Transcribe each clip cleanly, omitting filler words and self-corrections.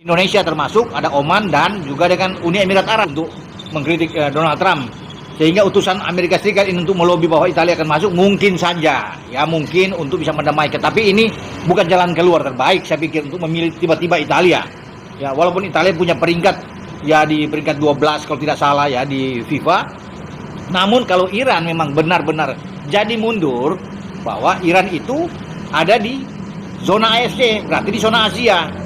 Indonesia termasuk ada Oman dan juga dengan Uni Emirat Arab untuk mengkritik Donald Trump. Sehingga utusan Amerika Serikat ini untuk melobi bahwa Italia akan masuk mungkin saja, ya mungkin untuk bisa mendamaikan. Tapi ini bukan jalan keluar terbaik saya pikir untuk memilih tiba-tiba Italia. Ya walaupun Italia punya peringkat ya di peringkat 12 kalau tidak salah ya di FIFA. Namun kalau Iran memang benar-benar jadi mundur bahwa Iran itu ada di zona AFC, berarti di zona Asia.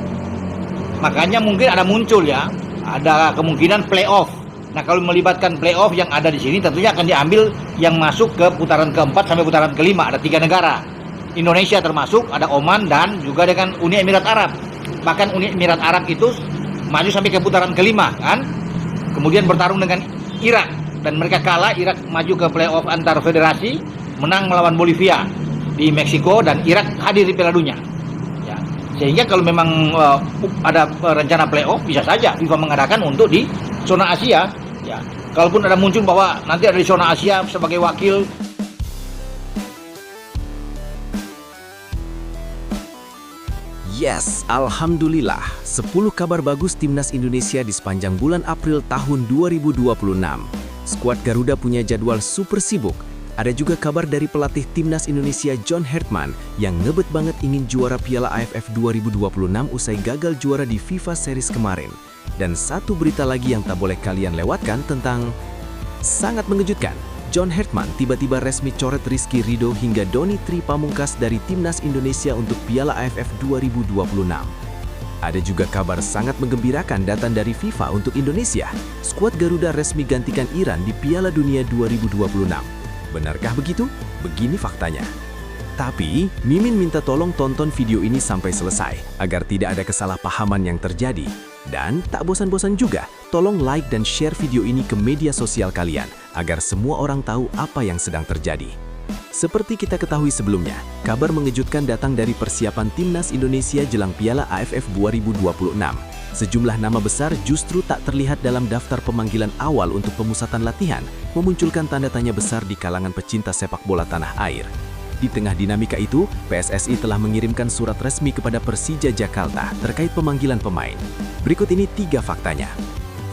Makanya mungkin ada muncul ya, ada kemungkinan playoff. Nah kalau melibatkan playoff yang ada di sini tentunya akan diambil yang masuk ke putaran keempat sampai putaran kelima. Ada 3 negara, Indonesia termasuk, ada Oman dan juga dengan Uni Emirat Arab. Bahkan Uni Emirat Arab itu maju sampai ke putaran kelima kan, kemudian bertarung dengan Irak dan mereka kalah. Irak maju ke playoff antar federasi, menang melawan Bolivia di Meksiko dan Irak hadir di Piala Dunia. Ya. Sehingga kalau memang ada rencana playoff bisa saja FIFA mengadakan untuk di zona Asia. Ya, kalaupun ada muncul bahwa nanti ada di zona Asia sebagai wakil. Yes, Alhamdulillah, 10 kabar bagus Timnas Indonesia di sepanjang bulan April tahun 2026. Skuad Garuda punya jadwal super sibuk. Ada juga kabar dari pelatih Timnas Indonesia John Hertman yang ngebet banget ingin juara Piala AFF 2026 usai gagal juara di FIFA Series kemarin. Dan satu berita lagi yang tak boleh kalian lewatkan tentang sangat mengejutkan. John Hertman tiba-tiba resmi coret Rizky Ridho hingga Doni Tri Pamungkas dari Timnas Indonesia untuk Piala AFF 2026. Ada juga kabar sangat menggembirakan datang dari FIFA untuk Indonesia. Skuad Garuda resmi gantikan Iran di Piala Dunia 2026. Benarkah begitu? Begini faktanya. Tapi, Mimin minta tolong tonton video ini sampai selesai, agar tidak ada kesalahpahaman yang terjadi. Dan tak bosan-bosan juga, tolong like dan share video ini ke media sosial kalian, agar semua orang tahu apa yang sedang terjadi. Seperti kita ketahui sebelumnya, kabar mengejutkan datang dari persiapan Timnas Indonesia jelang Piala AFF 2026. Sejumlah nama besar justru tak terlihat dalam daftar pemanggilan awal untuk pemusatan latihan, memunculkan tanda tanya besar di kalangan pecinta sepak bola tanah air. Di tengah dinamika itu, PSSI telah mengirimkan surat resmi kepada Persija Jakarta terkait pemanggilan pemain. Berikut ini 3 faktanya.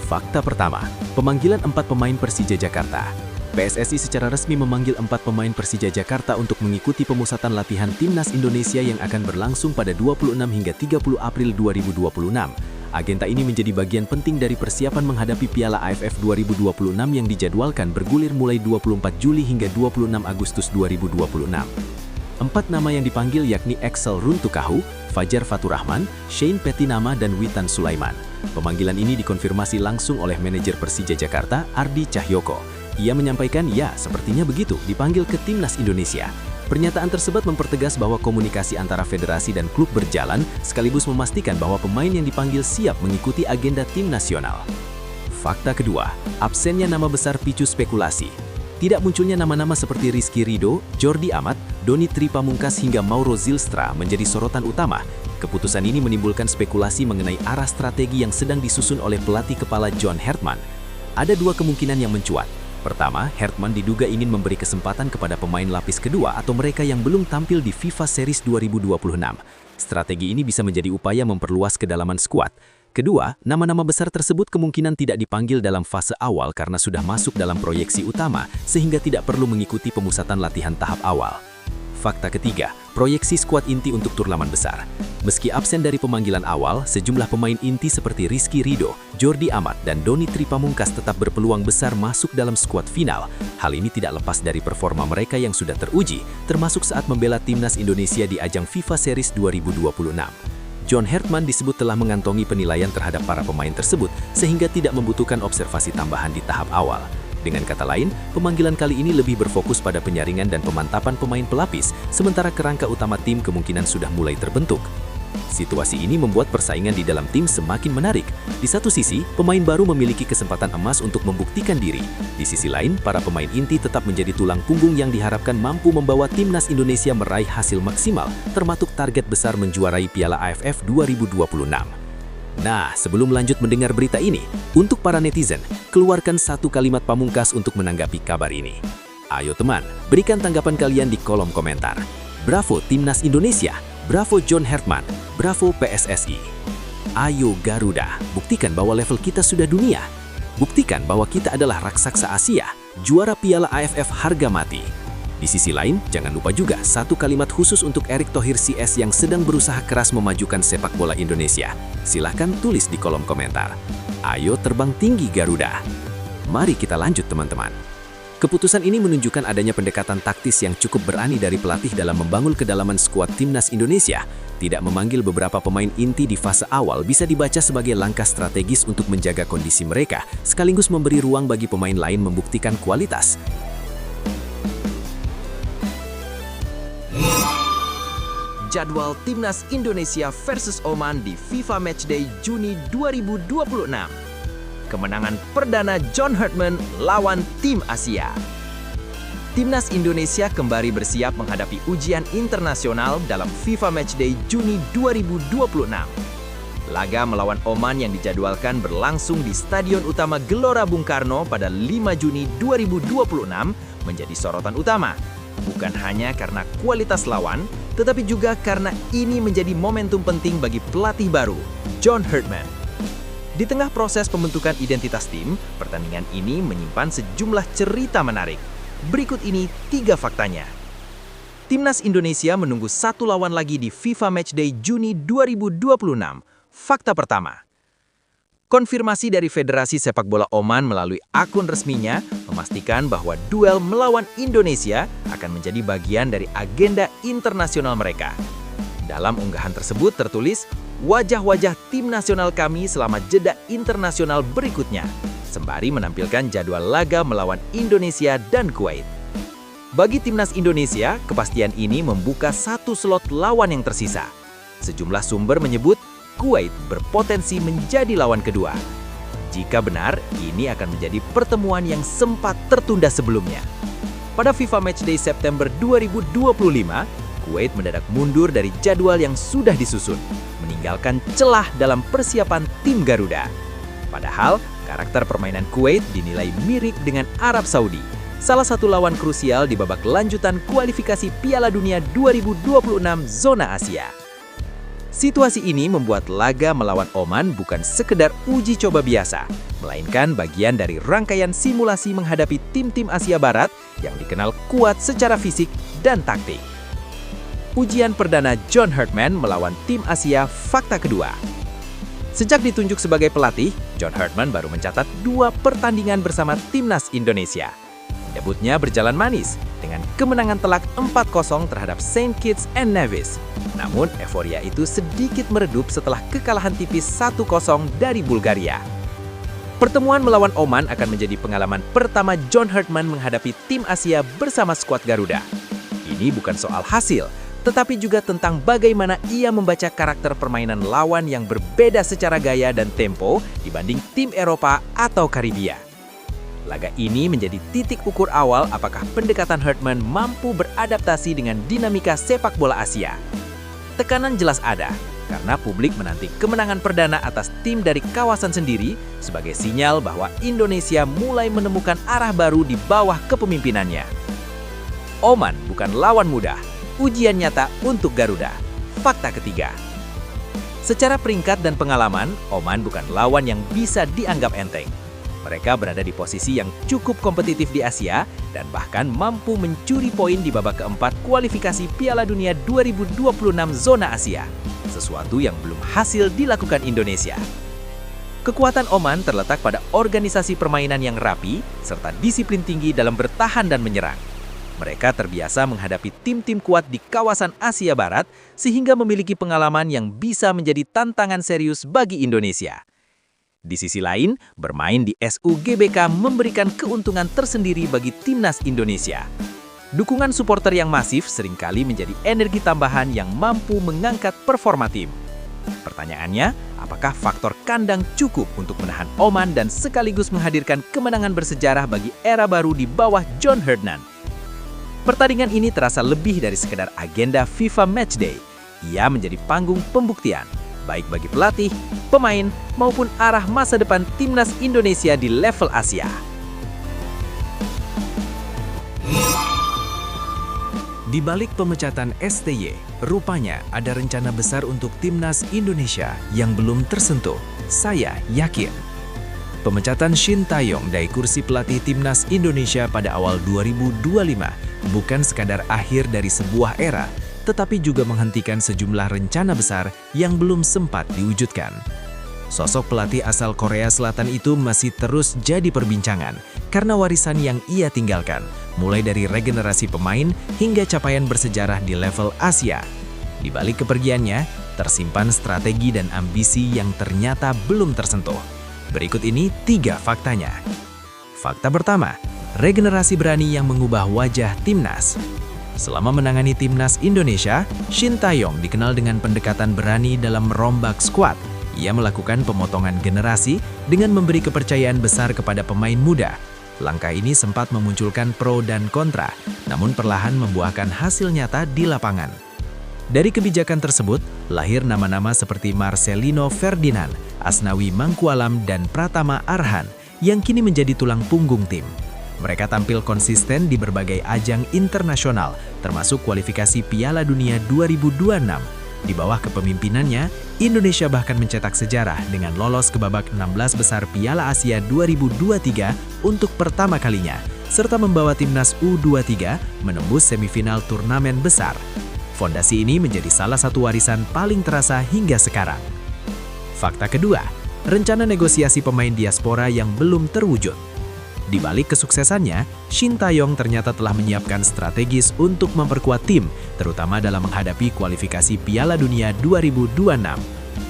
Fakta pertama, pemanggilan 4 pemain Persija Jakarta. PSSI secara resmi memanggil 4 pemain Persija Jakarta untuk mengikuti pemusatan latihan Timnas Indonesia yang akan berlangsung pada 26 hingga 30 April 2026. Agenda ini menjadi bagian penting dari persiapan menghadapi Piala AFF 2026 yang dijadwalkan bergulir mulai 24 Juli hingga 26 Agustus 2026. 4 nama yang dipanggil yakni Axel Runtukahu, Fajar Faturrahman, Shane Petinama, dan Witan Sulaiman. Pemanggilan ini dikonfirmasi langsung oleh manajer Persija Jakarta, Ardi Cahyoko. Ia menyampaikan ya, sepertinya begitu, dipanggil ke Timnas Indonesia. Pernyataan tersebut mempertegas bahwa komunikasi antara federasi dan klub berjalan, sekaligus memastikan bahwa pemain yang dipanggil siap mengikuti agenda tim nasional. Fakta kedua, absennya nama besar picu spekulasi. Tidak munculnya nama-nama seperti Rizky Ridho, Jordi Amat, Doni Tri Pamungkas hingga Mauro Zylstra menjadi sorotan utama. Keputusan ini menimbulkan spekulasi mengenai arah strategi yang sedang disusun oleh pelatih kepala John Hertman. Ada 2 kemungkinan yang mencuat. Pertama, Hertman diduga ingin memberi kesempatan kepada pemain lapis kedua atau mereka yang belum tampil di FIFA Series 2026. Strategi ini bisa menjadi upaya memperluas kedalaman skuad. Kedua, nama-nama besar tersebut kemungkinan tidak dipanggil dalam fase awal karena sudah masuk dalam proyeksi utama, sehingga tidak perlu mengikuti pemusatan latihan tahap awal. Fakta ketiga, proyeksi skuad inti untuk turnamen besar. Meski absen dari pemanggilan awal, sejumlah pemain inti seperti Rizky Ridho, Jordi Amat, dan Doni Tri Pamungkas tetap berpeluang besar masuk dalam skuad final. Hal ini tidak lepas dari performa mereka yang sudah teruji, termasuk saat membela Timnas Indonesia di ajang FIFA Series 2026. John Hertman disebut telah mengantongi penilaian terhadap para pemain tersebut, sehingga tidak membutuhkan observasi tambahan di tahap awal. Dengan kata lain, pemanggilan kali ini lebih berfokus pada penyaringan dan pemantapan pemain pelapis, sementara kerangka utama tim kemungkinan sudah mulai terbentuk. Situasi ini membuat persaingan di dalam tim semakin menarik. Di satu sisi, pemain baru memiliki kesempatan emas untuk membuktikan diri. Di sisi lain, para pemain inti tetap menjadi tulang punggung yang diharapkan mampu membawa Timnas Indonesia meraih hasil maksimal, termasuk target besar menjuarai Piala AFF 2026. Nah, sebelum lanjut mendengar berita ini, untuk para netizen, keluarkan satu kalimat pamungkas untuk menanggapi kabar ini. Ayo teman, berikan tanggapan kalian di kolom komentar. Bravo Timnas Indonesia, bravo John Hertman, bravo PSSI. Ayo Garuda, buktikan bahwa level kita sudah dunia. Buktikan bahwa kita adalah raksasa Asia, juara Piala AFF harga mati. Di sisi lain, jangan lupa juga satu kalimat khusus untuk Erick Thohir CS yang sedang berusaha keras memajukan sepak bola Indonesia. Silahkan tulis di kolom komentar. Ayo terbang tinggi Garuda. Mari kita lanjut teman-teman. Keputusan ini menunjukkan adanya pendekatan taktis yang cukup berani dari pelatih dalam membangun kedalaman skuad timnas Indonesia. Tidak memanggil beberapa pemain inti di fase awal bisa dibaca sebagai langkah strategis untuk menjaga kondisi mereka, sekaligus memberi ruang bagi pemain lain membuktikan kualitas. Jadwal Timnas Indonesia versus Oman di FIFA Matchday Juni 2026. Kemenangan perdana John Hartman lawan tim Asia. Timnas Indonesia kembali bersiap menghadapi ujian internasional dalam FIFA Matchday Juni 2026. Laga melawan Oman yang dijadwalkan berlangsung di Stadion Utama Gelora Bung Karno pada 5 Juni 2026 menjadi sorotan utama. Bukan hanya karena kualitas lawan, tetapi juga karena ini menjadi momentum penting bagi pelatih baru, John Hartman. Di tengah proses pembentukan identitas tim, pertandingan ini menyimpan sejumlah cerita menarik. Berikut ini 3 faktanya. Timnas Indonesia menunggu satu lawan lagi di FIFA Matchday Juni 2026. Fakta pertama. Konfirmasi dari Federasi Sepak Bola Oman melalui akun resminya memastikan bahwa duel melawan Indonesia akan menjadi bagian dari agenda internasional mereka. Dalam unggahan tersebut tertulis, wajah-wajah tim nasional kami selama jeda internasional berikutnya, sembari menampilkan jadwal laga melawan Indonesia dan Kuwait. Bagi timnas Indonesia, kepastian ini membuka satu slot lawan yang tersisa. Sejumlah sumber menyebut Kuwait berpotensi menjadi lawan kedua. Jika benar, ini akan menjadi pertemuan yang sempat tertunda sebelumnya. Pada FIFA Matchday September 2025, Kuwait mendadak mundur dari jadwal yang sudah disusun, meninggalkan celah dalam persiapan tim Garuda. Padahal, karakter permainan Kuwait dinilai mirip dengan Arab Saudi, salah satu lawan krusial di babak lanjutan kualifikasi Piala Dunia 2026 zona Asia. Situasi ini membuat laga melawan Oman bukan sekedar uji coba biasa, melainkan bagian dari rangkaian simulasi menghadapi tim-tim Asia Barat yang dikenal kuat secara fisik dan taktik. Ujian perdana John Hartman melawan tim Asia fakta kedua. Sejak ditunjuk sebagai pelatih, John Hartman baru mencatat 2 pertandingan bersama timnas Indonesia. Debutnya berjalan manis dengan kemenangan telak 4-0 terhadap Saint Kitts and Nevis. Namun, euforia itu sedikit meredup setelah kekalahan tipis 1-0 dari Bulgaria. Pertemuan melawan Oman akan menjadi pengalaman pertama John Hartman menghadapi tim Asia bersama skuad Garuda. Ini bukan soal hasil, tetapi juga tentang bagaimana ia membaca karakter permainan lawan yang berbeda secara gaya dan tempo dibanding tim Eropa atau Karibia. Laga ini menjadi titik ukur awal apakah pendekatan Hartman mampu beradaptasi dengan dinamika sepak bola Asia. Tekanan jelas ada, karena publik menanti kemenangan perdana atas tim dari kawasan sendiri sebagai sinyal bahwa Indonesia mulai menemukan arah baru di bawah kepemimpinannya. Oman bukan lawan mudah, ujian nyata untuk Garuda. Fakta ketiga. Secara peringkat dan pengalaman, Oman bukan lawan yang bisa dianggap enteng. Mereka berada di posisi yang cukup kompetitif di Asia dan bahkan mampu mencuri poin di babak keempat kualifikasi Piala Dunia 2026 zona Asia, sesuatu yang belum hasil dilakukan Indonesia. Kekuatan Oman terletak pada organisasi permainan yang rapi serta disiplin tinggi dalam bertahan dan menyerang. Mereka terbiasa menghadapi tim-tim kuat di kawasan Asia Barat sehingga memiliki pengalaman yang bisa menjadi tantangan serius bagi Indonesia. Di sisi lain, bermain di SUGBK memberikan keuntungan tersendiri bagi timnas Indonesia. Dukungan supporter yang masif seringkali menjadi energi tambahan yang mampu mengangkat performa tim. Pertanyaannya, apakah faktor kandang cukup untuk menahan Oman dan sekaligus menghadirkan kemenangan bersejarah bagi era baru di bawah John Hartman? Pertandingan ini terasa lebih dari sekedar agenda FIFA Matchday. Ia menjadi panggung pembuktian, baik bagi pelatih, pemain, maupun arah masa depan timnas Indonesia di level Asia. Di balik pemecatan STY, rupanya ada rencana besar untuk timnas Indonesia yang belum tersentuh. Saya yakin. Pemecatan Shin Tae-yong dari kursi pelatih timnas Indonesia pada awal 2025 bukan sekadar akhir dari sebuah era, tetapi juga menghentikan sejumlah rencana besar yang belum sempat diwujudkan. Sosok pelatih asal Korea Selatan itu masih terus jadi perbincangan karena warisan yang ia tinggalkan, mulai dari regenerasi pemain hingga capaian bersejarah di level Asia. Di balik kepergiannya, tersimpan strategi dan ambisi yang ternyata belum tersentuh. Berikut ini 3 faktanya. Fakta pertama, regenerasi berani yang mengubah wajah timnas. Selama menangani timnas Indonesia, Shin Tae-yong dikenal dengan pendekatan berani dalam merombak skuad. Ia melakukan pemotongan generasi dengan memberi kepercayaan besar kepada pemain muda. Langkah ini sempat memunculkan pro dan kontra, namun perlahan membuahkan hasil nyata di lapangan. Dari kebijakan tersebut, lahir nama-nama seperti Marcelino Ferdinand, Asnawi Mangkualam, dan Pratama Arhan yang kini menjadi tulang punggung tim. Mereka tampil konsisten di berbagai ajang internasional, termasuk kualifikasi Piala Dunia 2026. Di bawah kepemimpinannya, Indonesia bahkan mencetak sejarah dengan lolos ke babak 16 besar Piala Asia 2023 untuk pertama kalinya, serta membawa timnas U23 menembus semifinal turnamen besar. Fondasi ini menjadi salah satu warisan paling terasa hingga sekarang. Fakta kedua, rencana negosiasi pemain diaspora yang belum terwujud. Di balik kesuksesannya, Shin Tae-yong ternyata telah menyiapkan strategis untuk memperkuat tim, terutama dalam menghadapi kualifikasi Piala Dunia 2026.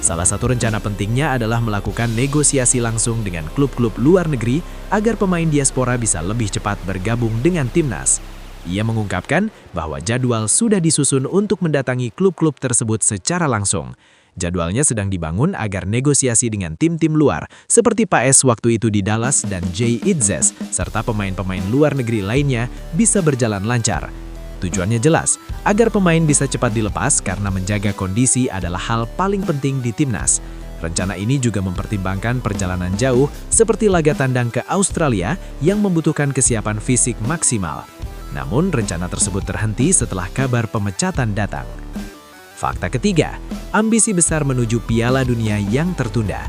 Salah satu rencana pentingnya adalah melakukan negosiasi langsung dengan klub-klub luar negeri agar pemain diaspora bisa lebih cepat bergabung dengan timnas. Ia mengungkapkan bahwa jadwal sudah disusun untuk mendatangi klub-klub tersebut secara langsung. Jadwalnya sedang dibangun agar negosiasi dengan tim-tim luar, seperti PAS waktu itu di Dallas dan Jay Itzes, serta pemain-pemain luar negeri lainnya bisa berjalan lancar. Tujuannya jelas, agar pemain bisa cepat dilepas karena menjaga kondisi adalah hal paling penting di timnas. Rencana ini juga mempertimbangkan perjalanan jauh, seperti laga tandang ke Australia yang membutuhkan kesiapan fisik maksimal. Namun, rencana tersebut terhenti setelah kabar pemecatan datang. Fakta ketiga, ambisi besar menuju Piala Dunia yang tertunda.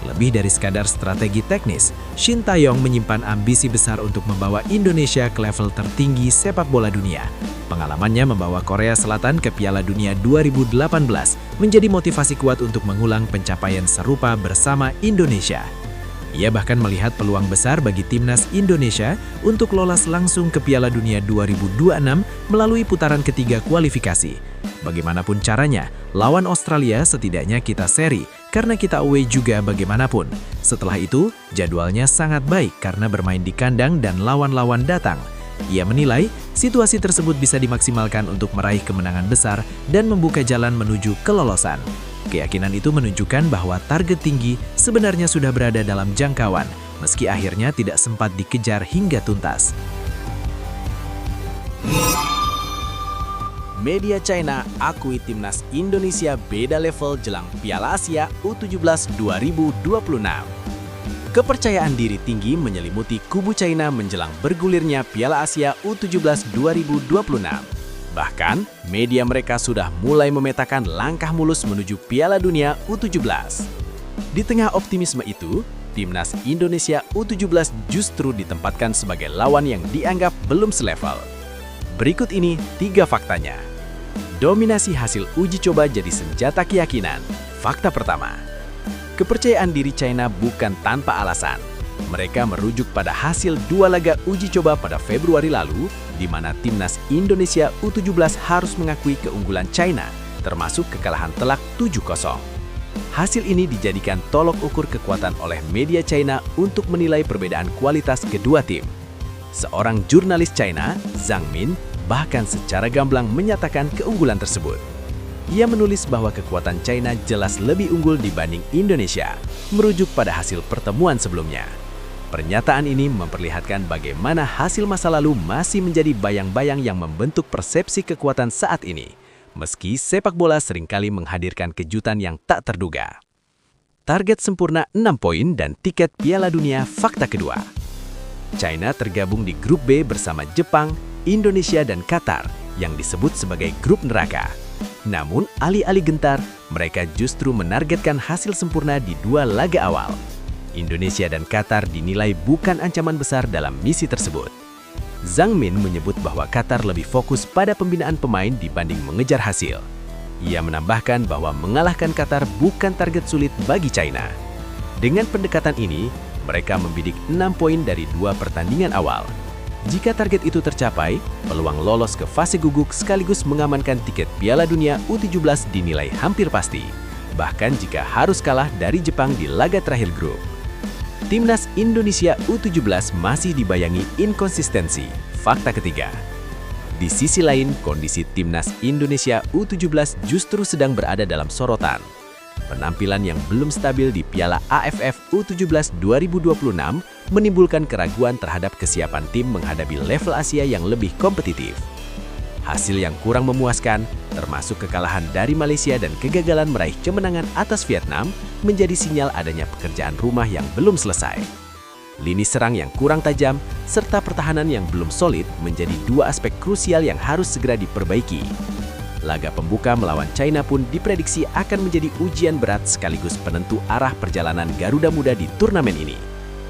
Lebih dari sekadar strategi teknis, Shin Tae-yong menyimpan ambisi besar untuk membawa Indonesia ke level tertinggi sepak bola dunia. Pengalamannya membawa Korea Selatan ke Piala Dunia 2018 menjadi motivasi kuat untuk mengulang pencapaian serupa bersama Indonesia. Ia bahkan melihat peluang besar bagi timnas Indonesia untuk lolos langsung ke Piala Dunia 2026 melalui putaran ketiga kualifikasi. Bagaimanapun caranya, lawan Australia setidaknya kita seri, karena kita away juga bagaimanapun. Setelah itu, jadwalnya sangat baik karena bermain di kandang dan lawan-lawan datang. Ia menilai, situasi tersebut bisa dimaksimalkan untuk meraih kemenangan besar dan membuka jalan menuju kelolosan. Keyakinan itu menunjukkan bahwa target tinggi sebenarnya sudah berada dalam jangkauan, meski akhirnya tidak sempat dikejar hingga tuntas. Media China akui timnas Indonesia beda level jelang Piala Asia U17 2026. Kepercayaan diri tinggi menyelimuti kubu China menjelang bergulirnya Piala Asia U17 2026. Bahkan, media mereka sudah mulai memetakan langkah mulus menuju Piala Dunia U17. Di tengah optimisme itu, timnas Indonesia U17 justru ditempatkan sebagai lawan yang dianggap belum selevel. Berikut ini 3 faktanya. Dominasi hasil uji coba jadi senjata keyakinan. Fakta pertama, kepercayaan diri China bukan tanpa alasan. Mereka merujuk pada hasil 2 laga uji coba pada Februari lalu, di mana timnas Indonesia U17 harus mengakui keunggulan China, termasuk kekalahan telak 7-0. Hasil ini dijadikan tolok ukur kekuatan oleh media China untuk menilai perbedaan kualitas kedua tim. Seorang jurnalis China, Zhang Min, bahkan secara gamblang menyatakan keunggulan tersebut. Ia menulis bahwa kekuatan China jelas lebih unggul dibanding Indonesia, merujuk pada hasil pertemuan sebelumnya. Pernyataan ini memperlihatkan bagaimana hasil masa lalu masih menjadi bayang-bayang yang membentuk persepsi kekuatan saat ini, meski sepak bola seringkali menghadirkan kejutan yang tak terduga. Target sempurna 6 poin dan tiket Piala Dunia. Fakta kedua, China tergabung di grup B bersama Jepang, Indonesia, dan Qatar yang disebut sebagai grup neraka. Namun, alih-alih gentar, mereka justru menargetkan hasil sempurna di 2 laga awal. Indonesia dan Qatar dinilai bukan ancaman besar dalam misi tersebut. Zhang Min menyebut bahwa Qatar lebih fokus pada pembinaan pemain dibanding mengejar hasil. Ia menambahkan bahwa mengalahkan Qatar bukan target sulit bagi China. Dengan pendekatan ini, mereka membidik 6 poin dari 2 pertandingan awal. Jika target itu tercapai, peluang lolos ke fase guguk sekaligus mengamankan tiket Piala Dunia U17 dinilai hampir pasti. Bahkan jika harus kalah dari Jepang di laga terakhir grup. Timnas Indonesia U17 masih dibayangi inkonsistensi. Fakta ketiga. Di sisi lain, kondisi Timnas Indonesia U17 justru sedang berada dalam sorotan. Penampilan yang belum stabil di Piala AFF U17 2026 menimbulkan keraguan terhadap kesiapan tim menghadapi level Asia yang lebih kompetitif. Hasil yang kurang memuaskan, termasuk kekalahan dari Malaysia dan kegagalan meraih kemenangan atas Vietnam, menjadi sinyal adanya pekerjaan rumah yang belum selesai. Lini serang yang kurang tajam, serta pertahanan yang belum solid menjadi 2 aspek krusial yang harus segera diperbaiki. Laga pembuka melawan China pun diprediksi akan menjadi ujian berat sekaligus penentu arah perjalanan Garuda Muda di turnamen ini.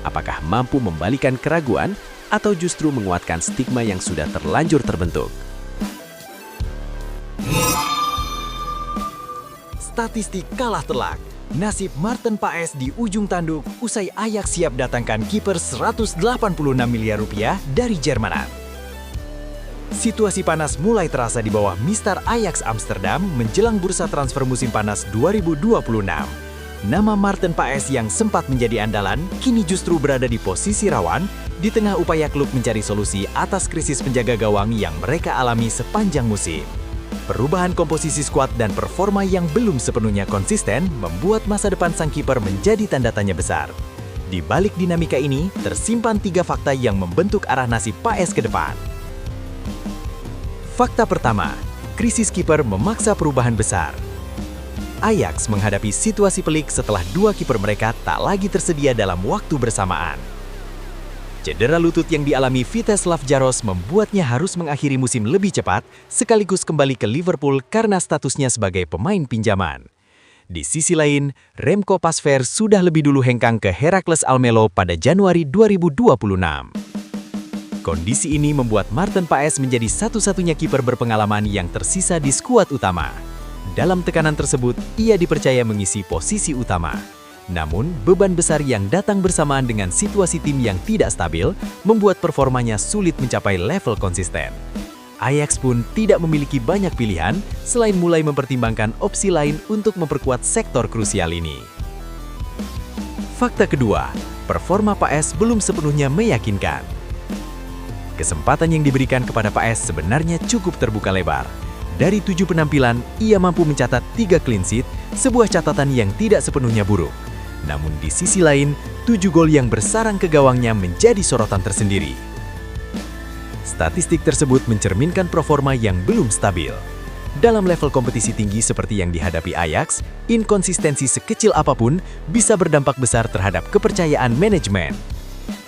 Apakah mampu membalikan keraguan atau justru menguatkan stigma yang sudah terlanjur terbentuk? Statistik kalah telak. Nasib Maarten Paes di ujung tanduk usai Ajax siap datangkan kiper 186 miliar rupiah dari Jerman. Situasi panas mulai terasa di bawah Mister Ajax Amsterdam menjelang bursa transfer musim panas 2026. Nama Maarten Paes yang sempat menjadi andalan kini justru berada di posisi rawan di tengah upaya klub mencari solusi atas krisis penjaga gawang yang mereka alami sepanjang musim. Perubahan komposisi skuad dan performa yang belum sepenuhnya konsisten membuat masa depan sang kiper menjadi tanda tanya besar. Di balik dinamika ini, tersimpan 3 fakta yang membentuk arah nasib Paes ke depan. Fakta pertama, krisis kiper memaksa perubahan besar. Ajax menghadapi situasi pelik setelah 2 kiper mereka tak lagi tersedia dalam waktu bersamaan. Cedera lutut yang dialami Vítězslav Jaros membuatnya harus mengakhiri musim lebih cepat, sekaligus kembali ke Liverpool karena statusnya sebagai pemain pinjaman. Di sisi lain, Remco Pasveer sudah lebih dulu hengkang ke Heracles Almelo pada Januari 2026. Kondisi ini membuat Maarten Paes menjadi satu-satunya kiper berpengalaman yang tersisa di skuad utama. Dalam tekanan tersebut, ia dipercaya mengisi posisi utama. Namun, beban besar yang datang bersamaan dengan situasi tim yang tidak stabil membuat performanya sulit mencapai level konsisten. Ajax pun tidak memiliki banyak pilihan selain mulai mempertimbangkan opsi lain untuk memperkuat sektor krusial ini. Fakta kedua, performa Paes belum sepenuhnya meyakinkan. Kesempatan yang diberikan kepada Paes sebenarnya cukup terbuka lebar. Dari 7 penampilan, ia mampu mencatat 3 clean sheet, sebuah catatan yang tidak sepenuhnya buruk. Namun di sisi lain, 7 gol yang bersarang ke gawangnya menjadi sorotan tersendiri. Statistik tersebut mencerminkan performa yang belum stabil. Dalam level kompetisi tinggi seperti yang dihadapi Ajax, inkonsistensi sekecil apapun bisa berdampak besar terhadap kepercayaan manajemen.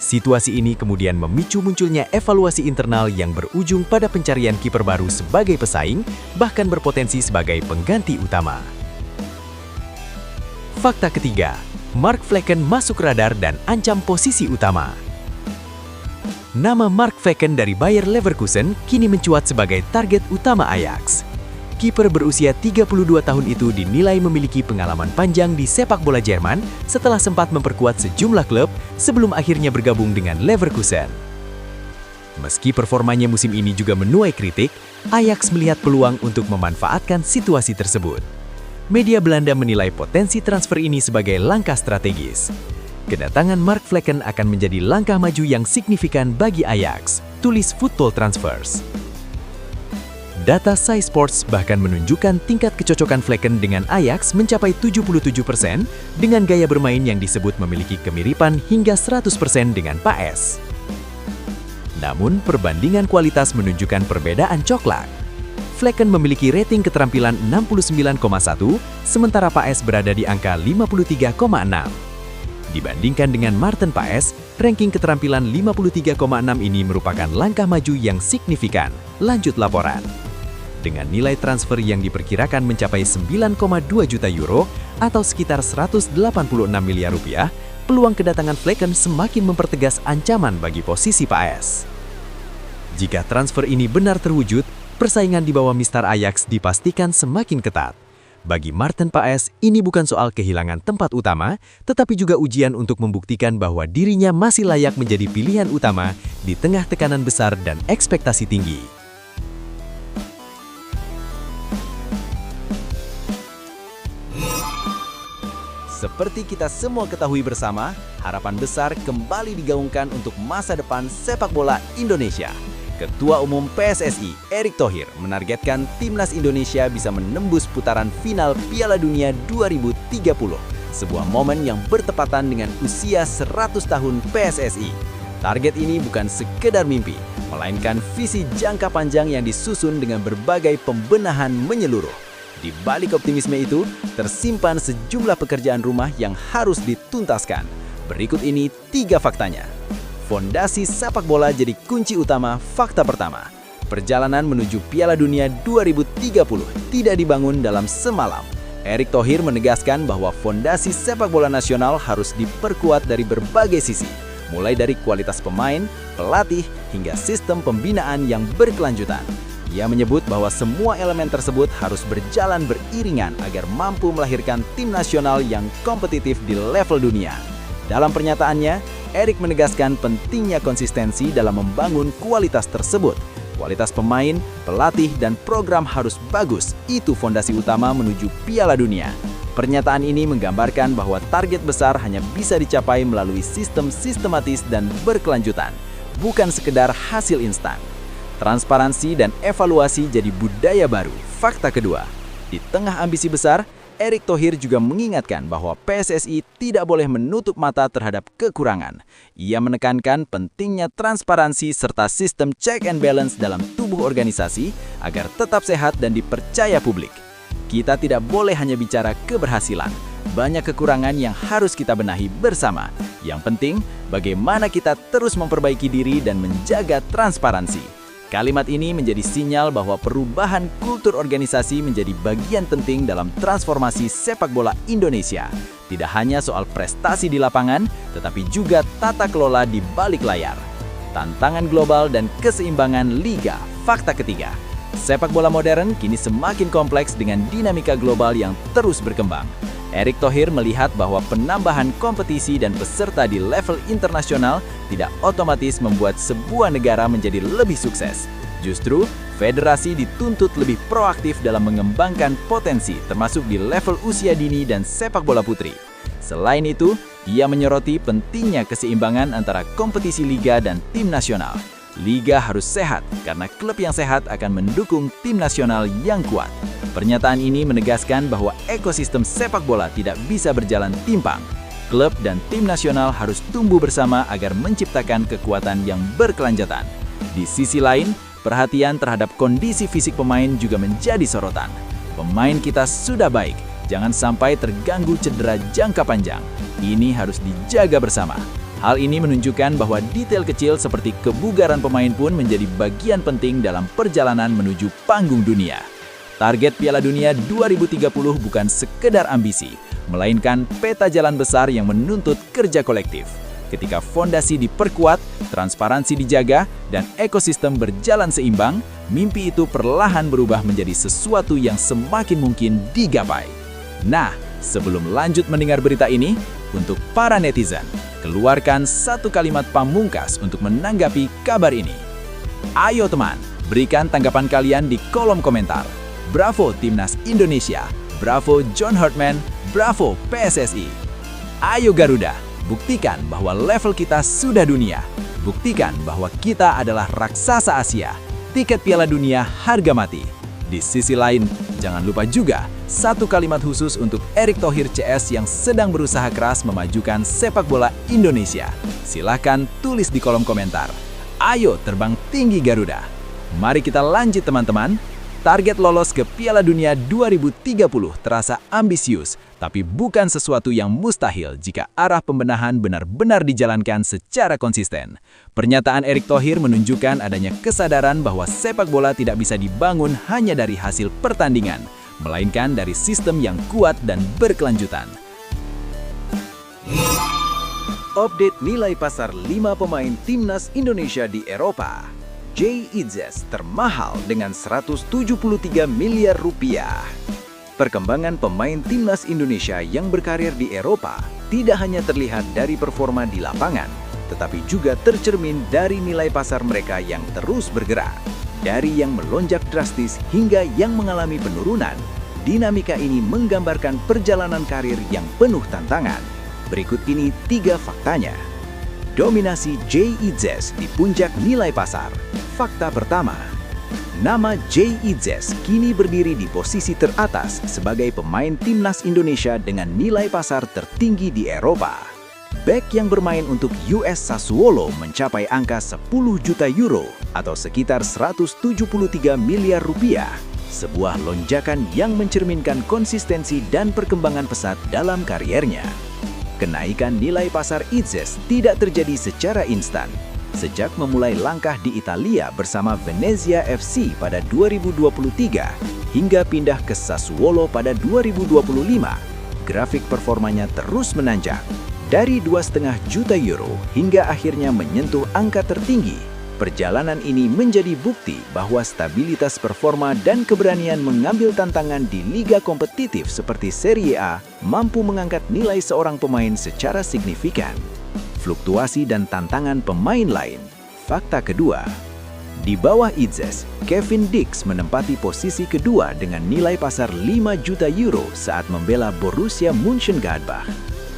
Situasi ini kemudian memicu munculnya evaluasi internal yang berujung pada pencarian kiper baru sebagai pesaing, bahkan berpotensi sebagai pengganti utama. Fakta ketiga, Mark Flekken masuk radar dan ancam posisi utama. Nama Mark Flekken dari Bayer Leverkusen kini mencuat sebagai target utama Ajax. Kiper berusia 32 tahun itu dinilai memiliki pengalaman panjang di sepak bola Jerman setelah sempat memperkuat sejumlah klub sebelum akhirnya bergabung dengan Leverkusen. Meski performanya musim ini juga menuai kritik, Ajax melihat peluang untuk memanfaatkan situasi tersebut. Media Belanda menilai potensi transfer ini sebagai langkah strategis. Kedatangan Mark Flekken akan menjadi langkah maju yang signifikan bagi Ajax, tulis Football Transfers. Data Sky Sports bahkan menunjukkan tingkat kecocokan Flekken dengan Ajax mencapai 77% dengan gaya bermain yang disebut memiliki kemiripan hingga 100% dengan Paes. Namun, perbandingan kualitas menunjukkan perbedaan coklat. Flekken memiliki rating keterampilan 69,1, sementara Paes berada di angka 53,6. Dibandingkan dengan Maarten Paes, ranking keterampilan 53,6 ini merupakan langkah maju yang signifikan. Lanjut laporan. Dengan nilai transfer yang diperkirakan mencapai 9,2 juta euro atau sekitar 186 miliar rupiah, peluang kedatangan Flekken semakin mempertegas ancaman bagi posisi Paes. Jika transfer ini benar terwujud, persaingan di bawah Mister Ajax dipastikan semakin ketat. Bagi Maarten Paes, ini bukan soal kehilangan tempat utama, tetapi juga ujian untuk membuktikan bahwa dirinya masih layak menjadi pilihan utama di tengah tekanan besar dan ekspektasi tinggi. Seperti kita semua ketahui bersama, harapan besar kembali digaungkan untuk masa depan sepak bola Indonesia. Ketua Umum PSSI, Erick Thohir, menargetkan Timnas Indonesia bisa menembus putaran final Piala Dunia 2030, sebuah momen yang bertepatan dengan usia 100 tahun PSSI. Target ini bukan sekedar mimpi, melainkan visi jangka panjang yang disusun dengan berbagai pembenahan menyeluruh. Di balik optimisme itu, tersimpan sejumlah pekerjaan rumah yang harus dituntaskan. Berikut ini 3 faktanya. Fondasi sepak bola jadi kunci utama. Fakta pertama, perjalanan menuju Piala Dunia 2030 tidak dibangun dalam semalam. Erick Thohir menegaskan bahwa fondasi sepak bola nasional harus diperkuat dari berbagai sisi, mulai dari kualitas pemain, pelatih, hingga sistem pembinaan yang berkelanjutan. Ia menyebut bahwa semua elemen tersebut harus berjalan beriringan agar mampu melahirkan tim nasional yang kompetitif di level dunia. Dalam pernyataannya, Erick menegaskan pentingnya konsistensi dalam membangun kualitas tersebut. Kualitas pemain, pelatih, dan program harus bagus. Itu fondasi utama menuju Piala Dunia. Pernyataan ini menggambarkan bahwa target besar hanya bisa dicapai melalui sistem sistematis dan berkelanjutan, bukan sekedar hasil instan. Transparansi dan evaluasi jadi budaya baru. Fakta kedua, di tengah ambisi besar, Erick Thohir juga mengingatkan bahwa PSSI tidak boleh menutup mata terhadap kekurangan. Ia menekankan pentingnya transparansi serta sistem check and balance dalam tubuh organisasi agar tetap sehat dan dipercaya publik. Kita tidak boleh hanya bicara keberhasilan. Banyak kekurangan yang harus kita benahi bersama. Yang penting, bagaimana kita terus memperbaiki diri dan menjaga transparansi. Kalimat ini menjadi sinyal bahwa perubahan kultur organisasi menjadi bagian penting dalam transformasi sepak bola Indonesia. Tidak hanya soal prestasi di lapangan, tetapi juga tata kelola di balik layar. Tantangan global dan keseimbangan liga. Fakta ketiga, sepak bola modern kini semakin kompleks dengan dinamika global yang terus berkembang. Erick Thohir melihat bahwa penambahan kompetisi dan peserta di level internasional tidak otomatis membuat sebuah negara menjadi lebih sukses. Justru, federasi dituntut lebih proaktif dalam mengembangkan potensi termasuk di level usia dini dan sepak bola putri. Selain itu, ia menyoroti pentingnya keseimbangan antara kompetisi liga dan tim nasional. Liga harus sehat karena klub yang sehat akan mendukung tim nasional yang kuat. Pernyataan ini menegaskan bahwa ekosistem sepak bola tidak bisa berjalan timpang. Klub dan tim nasional harus tumbuh bersama agar menciptakan kekuatan yang berkelanjutan. Di sisi lain, perhatian terhadap kondisi fisik pemain juga menjadi sorotan. Pemain kita sudah baik, jangan sampai terganggu cedera jangka panjang. Ini harus dijaga bersama. Hal ini menunjukkan bahwa detail kecil seperti kebugaran pemain pun menjadi bagian penting dalam perjalanan menuju panggung dunia. Target Piala Dunia 2030 bukan sekedar ambisi, melainkan peta jalan besar yang menuntut kerja kolektif. Ketika fondasi diperkuat, transparansi dijaga, dan ekosistem berjalan seimbang, mimpi itu perlahan berubah menjadi sesuatu yang semakin mungkin digapai. Nah, sebelum lanjut mendengar berita ini, untuk para netizen, keluarkan satu kalimat pamungkas untuk menanggapi kabar ini. Ayo teman, berikan tanggapan kalian di kolom komentar. Bravo Timnas Indonesia, bravo John Hartman, bravo PSSI. Ayo Garuda, buktikan bahwa level kita sudah dunia. Buktikan bahwa kita adalah raksasa Asia. Tiket Piala Dunia harga mati. Di sisi lain, jangan lupa juga satu kalimat khusus untuk Erick Thohir CS yang sedang berusaha keras memajukan sepak bola Indonesia. Silahkan tulis di kolom komentar. Ayo terbang tinggi Garuda. Mari kita lanjut teman-teman. Target lolos ke Piala Dunia 2030 terasa ambisius, tapi bukan sesuatu yang mustahil jika arah pembenahan benar-benar dijalankan secara konsisten. Pernyataan Erick Thohir menunjukkan adanya kesadaran bahwa sepak bola tidak bisa dibangun hanya dari hasil pertandingan, melainkan dari sistem yang kuat dan berkelanjutan. Update nilai pasar 5 pemain timnas Indonesia di Eropa. Jay Itzes termahal dengan 173 miliar rupiah. Perkembangan pemain timnas Indonesia yang berkarir di Eropa tidak hanya terlihat dari performa di lapangan, tetapi juga tercermin dari nilai pasar mereka yang terus bergerak. Dari yang melonjak drastis hingga yang mengalami penurunan, dinamika ini menggambarkan perjalanan karir yang penuh tantangan. Berikut ini 3 faktanya. Dominasi Jay Itzes di puncak nilai pasar. Fakta pertama, nama Jay Itzes kini berdiri di posisi teratas sebagai pemain timnas Indonesia dengan nilai pasar tertinggi di Eropa. Bek yang bermain untuk US Sassuolo mencapai angka 10 juta euro atau sekitar 173 miliar rupiah. Sebuah lonjakan yang mencerminkan konsistensi dan perkembangan pesat dalam kariernya. Kenaikan nilai pasar Itzes tidak terjadi secara instan. Sejak memulai langkah di Italia bersama Venezia FC pada 2023 hingga pindah ke Sassuolo pada 2025, grafik performanya terus menanjak. Dari 2,5 juta euro hingga akhirnya menyentuh angka tertinggi. Perjalanan ini menjadi bukti bahwa stabilitas performa dan keberanian mengambil tantangan di liga kompetitif seperti Serie A mampu mengangkat nilai seorang pemain secara signifikan. Fluktuasi dan tantangan pemain lain. Fakta kedua, di bawah Itzes, Kevin Dix menempati posisi kedua dengan nilai pasar 5 juta euro saat membela Borussia Mönchengladbach.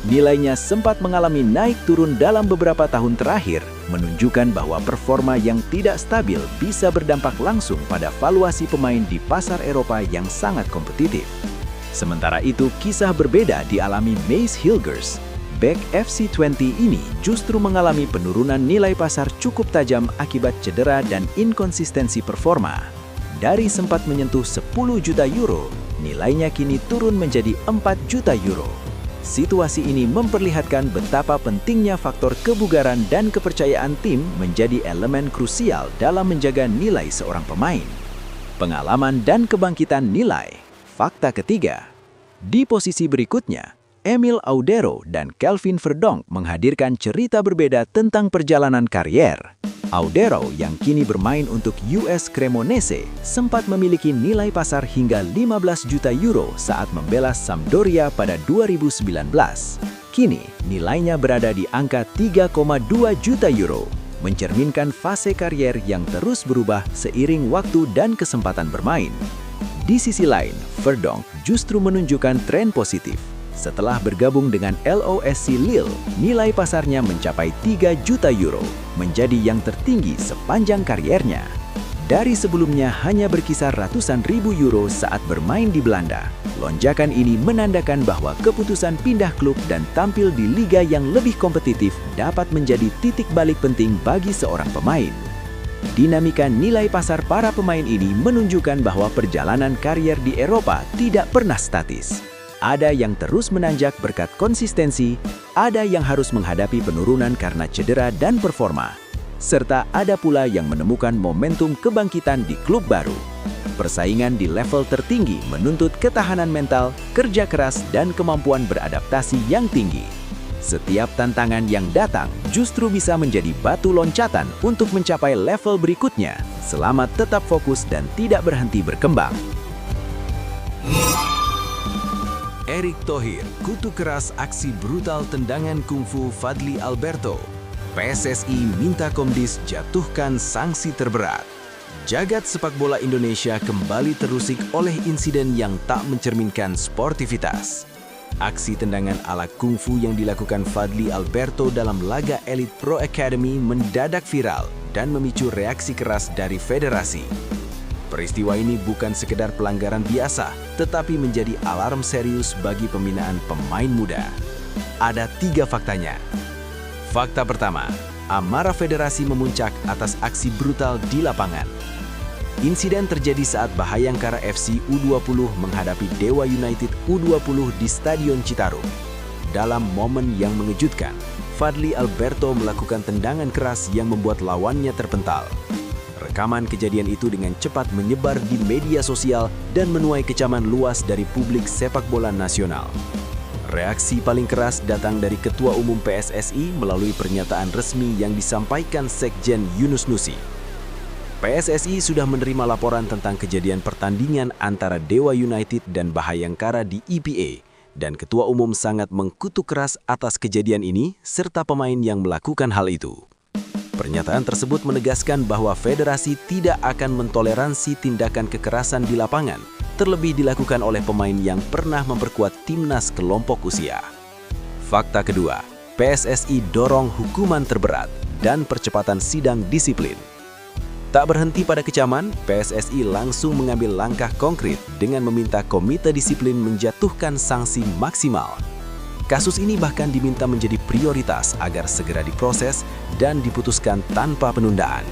Nilainya sempat mengalami naik turun dalam beberapa tahun terakhir, menunjukkan bahwa performa yang tidak stabil bisa berdampak langsung pada valuasi pemain di pasar Eropa yang sangat kompetitif. Sementara itu, kisah berbeda dialami Mace Hilgers. Bek FC20 ini justru mengalami penurunan nilai pasar cukup tajam akibat cedera dan inkonsistensi performa. Dari sempat menyentuh 10 juta euro, nilainya kini turun menjadi 4 juta euro. Situasi ini memperlihatkan betapa pentingnya faktor kebugaran dan kepercayaan tim menjadi elemen krusial dalam menjaga nilai seorang pemain. Pengalaman dan kebangkitan nilai. Fakta ketiga. Di posisi berikutnya, Emil Audero dan Kelvin Verdonk menghadirkan cerita berbeda tentang perjalanan karier. Audero yang kini bermain untuk US Cremonese sempat memiliki nilai pasar hingga 15 juta euro saat membela Sampdoria pada 2019. Kini, nilainya berada di angka 3,2 juta euro, mencerminkan fase karier yang terus berubah seiring waktu dan kesempatan bermain. Di sisi lain, Verdonk justru menunjukkan tren positif. Setelah bergabung dengan LOSC Lille, nilai pasarnya mencapai 3 juta euro, menjadi yang tertinggi sepanjang kariernya. Dari sebelumnya hanya berkisar ratusan ribu euro saat bermain di Belanda, lonjakan ini menandakan bahwa keputusan pindah klub dan tampil di liga yang lebih kompetitif dapat menjadi titik balik penting bagi seorang pemain. Dinamika nilai pasar para pemain ini menunjukkan bahwa perjalanan karier di Eropa tidak pernah statis. Ada yang terus menanjak berkat konsistensi, ada yang harus menghadapi penurunan karena cedera dan performa, serta ada pula yang menemukan momentum kebangkitan di klub baru. Persaingan di level tertinggi menuntut ketahanan mental, kerja keras, dan kemampuan beradaptasi yang tinggi. Setiap tantangan yang datang justru bisa menjadi batu loncatan untuk mencapai level berikutnya, selama tetap fokus dan tidak berhenti berkembang. Erick Thohir kutuk keras aksi brutal tendangan kungfu Fadly Alberto. PSSI minta Komdis jatuhkan sanksi terberat. Jagat sepak bola Indonesia kembali terusik oleh insiden yang tak mencerminkan sportivitas. Aksi tendangan ala kungfu yang dilakukan Fadly Alberto dalam laga Elite Pro Academy mendadak viral dan memicu reaksi keras dari federasi. Peristiwa ini bukan sekedar pelanggaran biasa, tetapi menjadi alarm serius bagi pembinaan pemain muda. Ada 3 faktanya. Fakta pertama, amarah federasi memuncak atas aksi brutal di lapangan. Insiden terjadi saat Bhayangkara FC U20 menghadapi Dewa United U20 di Stadion Citarum. Dalam momen yang mengejutkan, Fadly Alberto melakukan tendangan keras yang membuat lawannya terpental. Rekaman kejadian itu dengan cepat menyebar di media sosial dan menuai kecaman luas dari publik sepak bola nasional. Reaksi paling keras datang dari Ketua Umum PSSI melalui pernyataan resmi yang disampaikan Sekjen Yunus Nusi. PSSI sudah menerima laporan tentang kejadian pertandingan antara Dewa United dan Bhayangkara di IPA, dan Ketua Umum sangat mengkutuk keras atas kejadian ini serta pemain yang melakukan hal itu. Pernyataan tersebut menegaskan bahwa federasi tidak akan mentoleransi tindakan kekerasan di lapangan, terlebih dilakukan oleh pemain yang pernah memperkuat timnas kelompok usia. Fakta kedua, PSSI dorong hukuman terberat dan percepatan sidang disiplin. Tak berhenti pada kecaman, PSSI langsung mengambil langkah konkret dengan meminta Komite Disiplin menjatuhkan sanksi maksimal. Kasus ini bahkan diminta menjadi prioritas agar segera diproses dan diputuskan tanpa penundaan.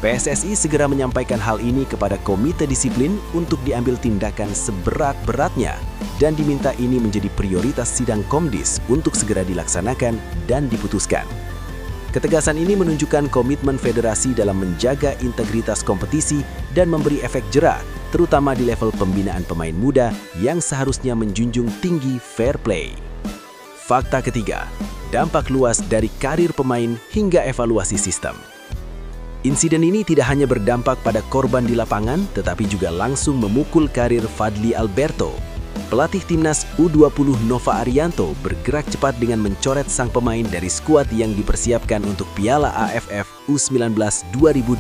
PSSI segera menyampaikan hal ini kepada Komite Disiplin untuk diambil tindakan seberat-beratnya dan diminta ini menjadi prioritas sidang Komdis untuk segera dilaksanakan dan diputuskan. Ketegasan ini menunjukkan komitmen federasi dalam menjaga integritas kompetisi dan memberi efek jera, terutama di level pembinaan pemain muda yang seharusnya menjunjung tinggi fair play. Fakta ketiga, dampak luas dari karir pemain hingga evaluasi sistem. Insiden ini tidak hanya berdampak pada korban di lapangan, tetapi juga langsung memukul karir Fadly Alberto. Pelatih timnas U20 Nova Arianto bergerak cepat dengan mencoret sang pemain dari skuad yang dipersiapkan untuk Piala AFF U19 2026.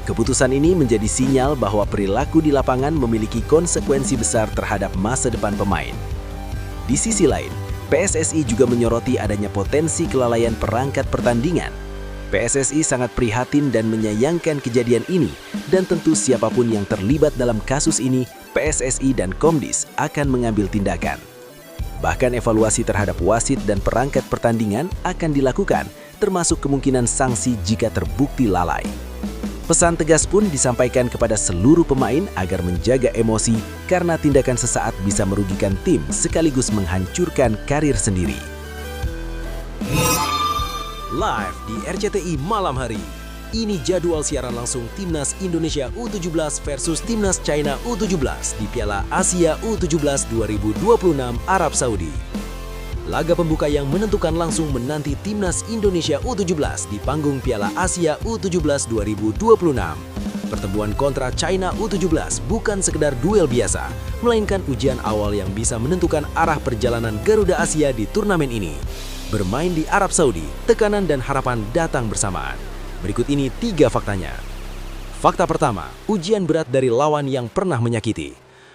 Keputusan ini menjadi sinyal bahwa perilaku di lapangan memiliki konsekuensi besar terhadap masa depan pemain. Di sisi lain, PSSI juga menyoroti adanya potensi kelalaian perangkat pertandingan. PSSI sangat prihatin dan menyayangkan kejadian ini, dan tentu siapapun yang terlibat dalam kasus ini, PSSI dan Komdis akan mengambil tindakan. Bahkan evaluasi terhadap wasit dan perangkat pertandingan akan dilakukan, termasuk kemungkinan sanksi jika terbukti lalai. Pesan tegas pun disampaikan kepada seluruh pemain agar menjaga emosi karena tindakan sesaat bisa merugikan tim sekaligus menghancurkan karir sendiri. Live di RCTI malam hari. Ini jadwal siaran langsung Timnas Indonesia U17 versus Timnas China U17 di Piala Asia U17 2026 Arab Saudi. Laga pembuka yang menentukan langsung menanti Timnas Indonesia U17 di panggung Piala Asia U17 2026. Pertemuan kontra China U17 bukan sekedar duel biasa, melainkan ujian awal yang bisa menentukan arah perjalanan Garuda Asia di turnamen ini. Bermain di Arab Saudi, tekanan dan harapan datang bersamaan. Berikut ini 3 faktanya. Fakta pertama, ujian berat dari lawan yang pernah menyakiti.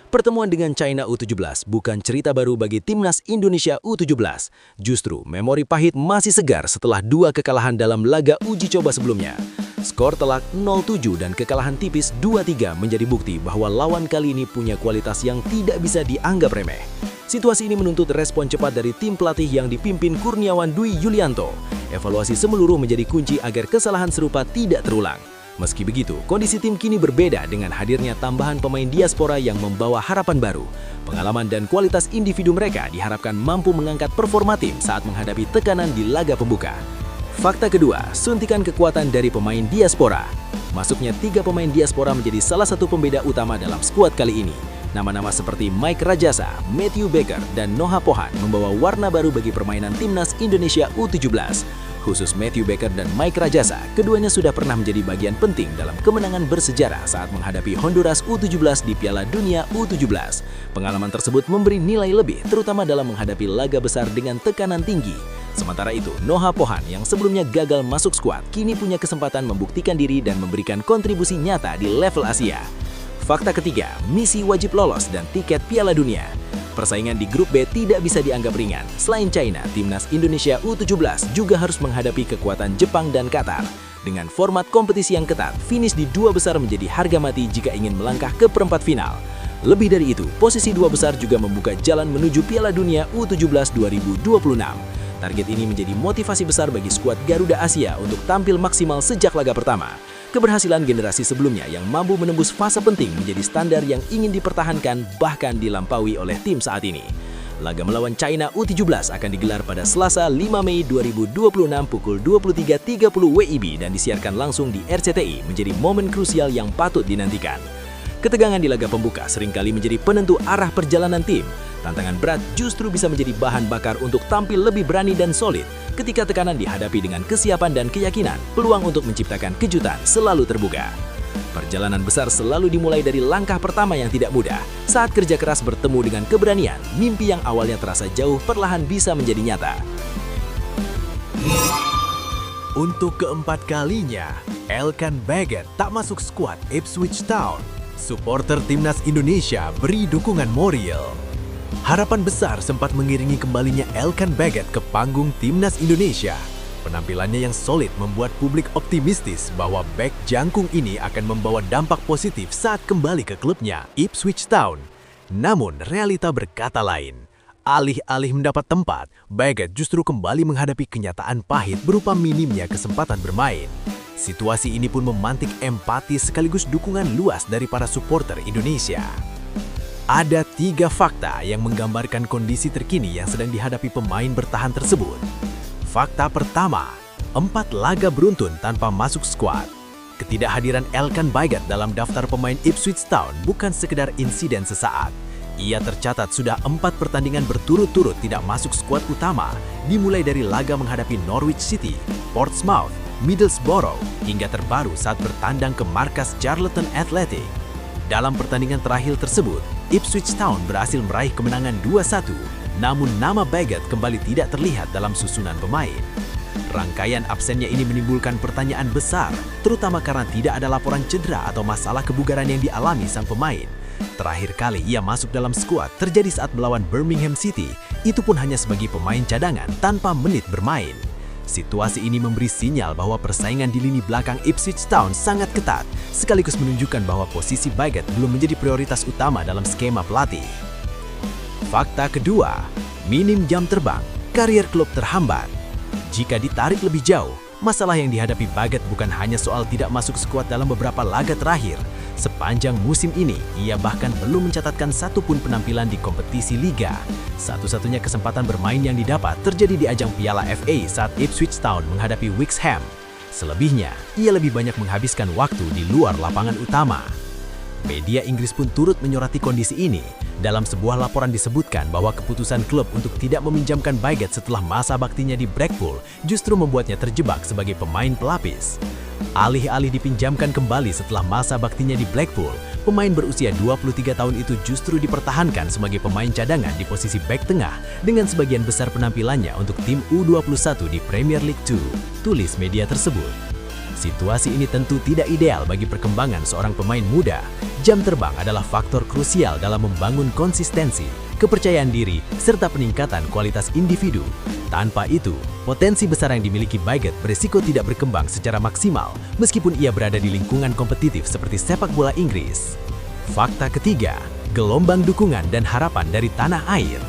Pertemuan dengan China U17 bukan cerita baru bagi Timnas Indonesia U17. Justru, memori pahit masih segar setelah 2 kekalahan dalam laga uji coba sebelumnya. Skor telak 0-7 dan kekalahan tipis 2-3 menjadi bukti bahwa lawan kali ini punya kualitas yang tidak bisa dianggap remeh. Situasi ini menuntut respon cepat dari tim pelatih yang dipimpin Kurniawan Dwi Yulianto. Evaluasi semeluruh menjadi kunci agar kesalahan serupa tidak terulang. Meski begitu, kondisi tim kini berbeda dengan hadirnya tambahan pemain diaspora yang membawa harapan baru. Pengalaman dan kualitas individu mereka diharapkan mampu mengangkat performa tim saat menghadapi tekanan di laga pembuka. Fakta kedua, suntikan kekuatan dari pemain diaspora. Masuknya 3 pemain diaspora menjadi salah satu pembeda utama dalam skuad kali ini. Nama-nama seperti Mike Rajasa, Matthew Baker, dan Noah Pohan membawa warna baru bagi permainan Timnas Indonesia U17. Khusus Matthew Baker dan Mike Rajasa, keduanya sudah pernah menjadi bagian penting dalam kemenangan bersejarah saat menghadapi Honduras U17 di Piala Dunia U17. Pengalaman tersebut memberi nilai lebih, terutama dalam menghadapi laga besar dengan tekanan tinggi. Sementara itu, Noah Pohan yang sebelumnya gagal masuk skuad, kini punya kesempatan membuktikan diri dan memberikan kontribusi nyata di level Asia. Fakta ketiga, misi wajib lolos dan tiket Piala Dunia. Persaingan di grup B tidak bisa dianggap ringan. Selain China, Timnas Indonesia U17 juga harus menghadapi kekuatan Jepang dan Qatar. Dengan format kompetisi yang ketat, finish di 2 besar menjadi harga mati jika ingin melangkah ke perempat final. Lebih dari itu, posisi 2 besar juga membuka jalan menuju Piala Dunia U17 2026. Target ini menjadi motivasi besar bagi skuad Garuda Asia untuk tampil maksimal sejak laga pertama. Keberhasilan generasi sebelumnya yang mampu menembus fase penting menjadi standar yang ingin dipertahankan bahkan dilampaui oleh tim saat ini. Laga melawan China U17 akan digelar pada Selasa 5 Mei 2026 pukul 23.30 WIB dan disiarkan langsung di RCTI menjadi momen krusial yang patut dinantikan. Ketegangan di laga pembuka seringkali menjadi penentu arah perjalanan tim. Tantangan berat justru bisa menjadi bahan bakar untuk tampil lebih berani dan solid. Ketika tekanan dihadapi dengan kesiapan dan keyakinan, peluang untuk menciptakan kejutan selalu terbuka. Perjalanan besar selalu dimulai dari langkah pertama yang tidak mudah. Saat kerja keras bertemu dengan keberanian, mimpi yang awalnya terasa jauh perlahan bisa menjadi nyata. Untuk keempat kalinya, Elkan Baggett tak masuk skuad Ipswich Town. Supporter timnas Indonesia beri dukungan moral. Harapan besar sempat mengiringi kembalinya Elkan Baggett ke panggung timnas Indonesia. Penampilannya yang solid membuat publik optimistis bahwa bek jangkung ini akan membawa dampak positif saat kembali ke klubnya, Ipswich Town. Namun, realita berkata lain. Alih-alih mendapat tempat, Baggett justru kembali menghadapi kenyataan pahit berupa minimnya kesempatan bermain. Situasi ini pun memantik empati sekaligus dukungan luas dari para supporter Indonesia. Ada 3 fakta yang menggambarkan kondisi terkini yang sedang dihadapi pemain bertahan tersebut. Fakta pertama, 4 laga beruntun tanpa masuk skuad. Ketidakhadiran Elkan Baggett dalam daftar pemain Ipswich Town bukan sekedar insiden sesaat. Ia tercatat sudah 4 pertandingan berturut-turut tidak masuk skuad utama, dimulai dari laga menghadapi Norwich City, Portsmouth, Middlesbrough, hingga terbaru saat bertandang ke markas Charlton Athletic. Dalam pertandingan terakhir tersebut, Ipswich Town berhasil meraih kemenangan 2-1, namun nama Baggett kembali tidak terlihat dalam susunan pemain. Rangkaian absennya ini menimbulkan pertanyaan besar, terutama karena tidak ada laporan cedera atau masalah kebugaran yang dialami sang pemain. Terakhir kali ia masuk dalam skuad terjadi saat melawan Birmingham City, itu pun hanya sebagai pemain cadangan tanpa menit bermain. Situasi ini memberi sinyal bahwa persaingan di lini belakang Ipswich Town sangat ketat, sekaligus menunjukkan bahwa posisi Baggett belum menjadi prioritas utama dalam skema pelatih. Fakta kedua, minim jam terbang, karier klub terhambat. Jika ditarik lebih jauh, masalah yang dihadapi Baggett bukan hanya soal tidak masuk skuad dalam beberapa laga terakhir. Sepanjang musim ini, ia bahkan belum mencatatkan satupun penampilan di kompetisi Liga. Satu-satunya kesempatan bermain yang didapat terjadi di ajang Piala FA saat Ipswich Town menghadapi Wickham. Selebihnya, ia lebih banyak menghabiskan waktu di luar lapangan utama. Media Inggris pun turut menyoroti kondisi ini. Dalam sebuah laporan disebutkan bahwa keputusan klub untuk tidak meminjamkan Baggett setelah masa baktinya di Blackpool justru membuatnya terjebak sebagai pemain pelapis. Alih-alih dipinjamkan kembali setelah masa baktinya di Blackpool, pemain berusia 23 tahun itu justru dipertahankan sebagai pemain cadangan di posisi bek tengah dengan sebagian besar penampilannya untuk tim U21 di Premier League 2, tulis media tersebut. Situasi ini tentu tidak ideal bagi perkembangan seorang pemain muda. Jam terbang adalah faktor krusial dalam membangun konsistensi, kepercayaan diri, serta peningkatan kualitas individu. Tanpa itu, potensi besar yang dimiliki Baggett berisiko tidak berkembang secara maksimal meskipun ia berada di lingkungan kompetitif seperti sepak bola Inggris. Fakta ketiga, gelombang dukungan dan harapan dari tanah air.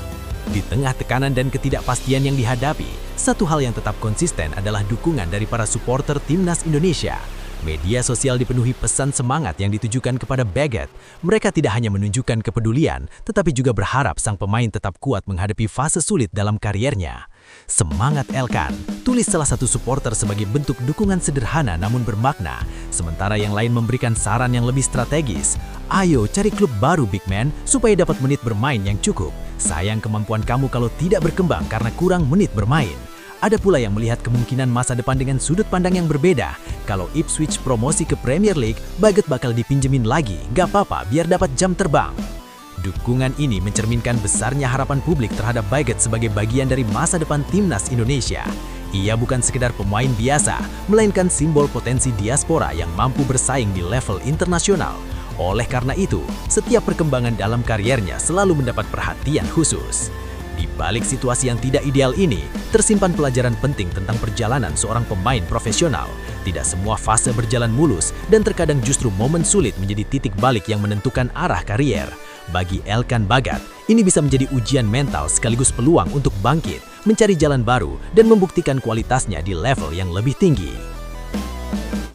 Di tengah tekanan dan ketidakpastian yang dihadapi, satu hal yang tetap konsisten adalah dukungan dari para supporter timnas Indonesia. Media sosial dipenuhi pesan semangat yang ditujukan kepada Baggett. Mereka tidak hanya menunjukkan kepedulian, tetapi juga berharap sang pemain tetap kuat menghadapi fase sulit dalam kariernya. Semangat Elkan, tulis salah satu supporter sebagai bentuk dukungan sederhana namun bermakna, sementara yang lain memberikan saran yang lebih strategis. Ayo cari klub baru Big Man supaya dapat menit bermain yang cukup. Sayang kemampuan kamu kalau tidak berkembang karena kurang menit bermain. Ada pula yang melihat kemungkinan masa depan dengan sudut pandang yang berbeda. Kalau Ipswich promosi ke Premier League, Baggett bakal dipinjemin lagi, gak apa-apa biar dapat jam terbang. Dukungan ini mencerminkan besarnya harapan publik terhadap Baggett sebagai bagian dari masa depan timnas Indonesia. Ia bukan sekedar pemain biasa, melainkan simbol potensi diaspora yang mampu bersaing di level internasional. Oleh karena itu, setiap perkembangan dalam kariernya selalu mendapat perhatian khusus. Di balik situasi yang tidak ideal ini, tersimpan pelajaran penting tentang perjalanan seorang pemain profesional. Tidak semua fase berjalan mulus, dan terkadang justru momen sulit menjadi titik balik yang menentukan arah karier. Bagi Elkan Baggett, ini bisa menjadi ujian mental sekaligus peluang untuk bangkit, mencari jalan baru dan membuktikan kualitasnya di level yang lebih tinggi.